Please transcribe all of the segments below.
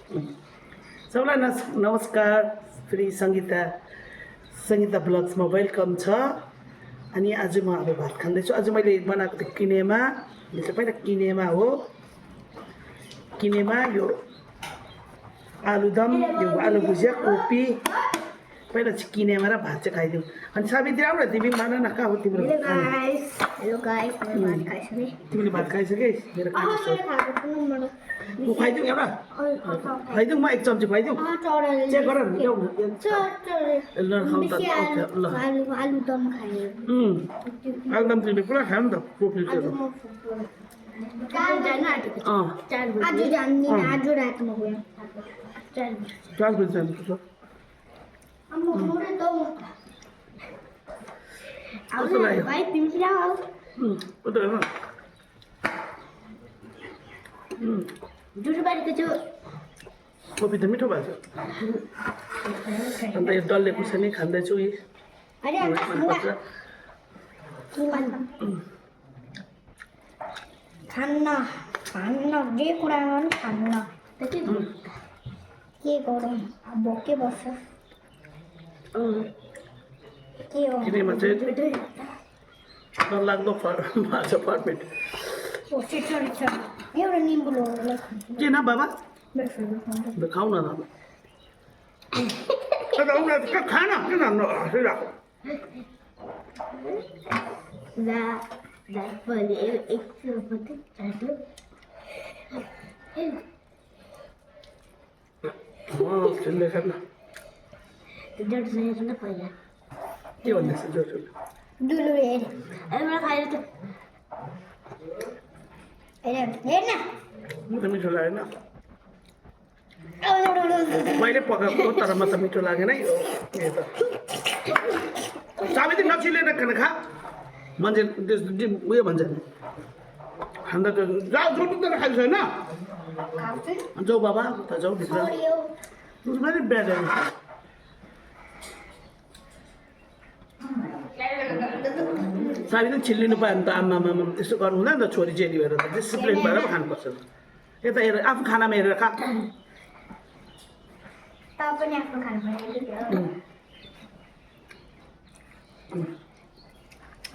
सबैलाई नमस्कार। फेरि सङ्गीता ब्लग्समा वेलकम छ। अनि आज म अब भात खाँदैछु। आज मैले बनाएको थिएँ किनेमा। यो चाहिँ पहिला किनेमा हो। किनेमा, यो आलुदम, यो आलु भुजिया, कोपी। पहिला चाहिँ किनेमा र भात चाहिँ खाइदिउँ। अनि सावित्री आऊ न, तिमी भन न कहाँ हो तिम्रो? हेलो गाइस, मैले भात खाइसकेँ। तिमीले भात खाइसके? मेरो खुवाइदिउँ एउटा? खुवाइदिउँ, म एक चम्ची खुवाइदिउँ? चेक गर न, ल्याऊ न। ल खाऊ त। ल आलुदम खाएँ। आलुदम तिमीले पुरा खायो नि त, कोपी चाहिँ। आज जान्दिनँ, आज रातमा गयो। 4 बजी जानुपर्छ। कस्तो लाग्यो? कोपी त मिठो भएको छ। अन्त यो डल्ले खुर्सानी खाँदैछु। खान्न जे कुरा पनि खान्न। के गरौँ, अब भोकै बस्छ। के हो किनेमा चाहिँ डरलाग्दो भएको छ फर्मेट। एउटा निम्बु किन बाबा? खाऊ न अब। खान किन हाँसिरहेको? चिल्ले खान के भन्दैछ जोड? म त मिठो लागेन। मैले पकाएको तर म त मिठो लागेन है। सावित्री नचिलेर खाना खा। मान्छे उयो भन्छ खाँदा त जाऊ जोड्नु त खाइन्छ होइन? जाऊ बाबा त जाऊ भित्र। मैले बिहा गर्नु सावित्री छिल्लिनु पायो भने त आमा त्यस्तो गर्नु हुँदैन त। छोरी चेली भएर त डिसिप्लिन भएर पो खानुपर्छ। यता हेरेर आफू खानामा हेरेर खा।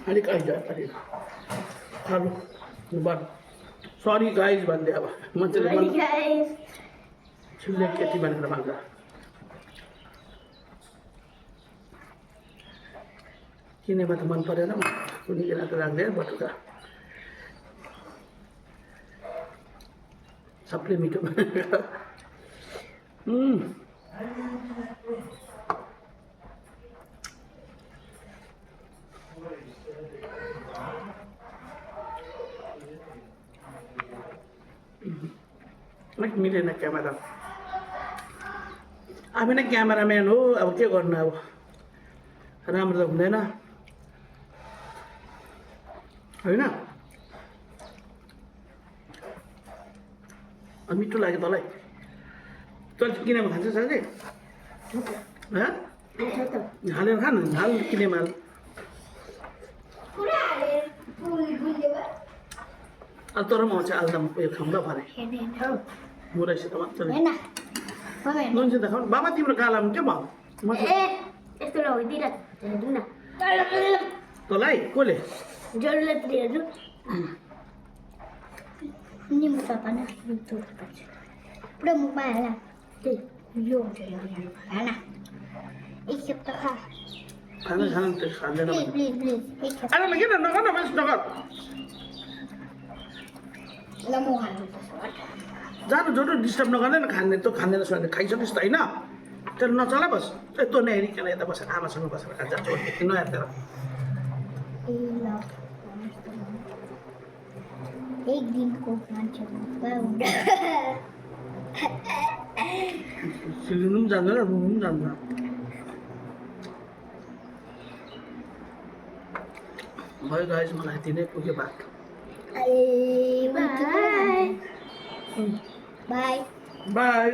अलिक आइज खानु बन्द। सरी गाइज भन्दै अब मान्छेले छिल्ले केटी भनेर भन्छ। किनेमा त मन परेन। कुनै बेला त राख्दैन बटुका। सबले मिठो मिलेन क्यामेरा। आफै नै क्यामेराम्यान हो, अब के गर्नु। अब राम्रो त हुँदैन होइन? मिठो लाग्यो तँलाई? तँ किनेमा खान्छ साथी? हालेर खान, हाल किनेमा हाल। अब तर म चाहिँ आलुदम उयो खाउँदा परे मुरैसित मजाले नुनसित खाउँ। बाबा तिम्रो गालामा के भयो? तँलाई कसले? निम्बु चपान पुरा मुखमा हाल। यो खाना एकखेप त खा। खाना त्यस खाँदैन। प्लिज अरे किन नगर न, वेस्ट नगर। ल म खान्छु। जानु जोडो डिस्टर्ब नगर्दैन। खाने त खाँदैन सोध्ने खाइसकिस् त होइन? तर नचला बस। तँ नहेरिकन यता बसेर आमासँग बसेर खान्छ। नहेरेर एक दिनको मान्छे सिलिनु पनि जान्दैन, रुनु पनि जान्दैन। भयो गाइस, मलाई यति नै पुग्यो भात। By by.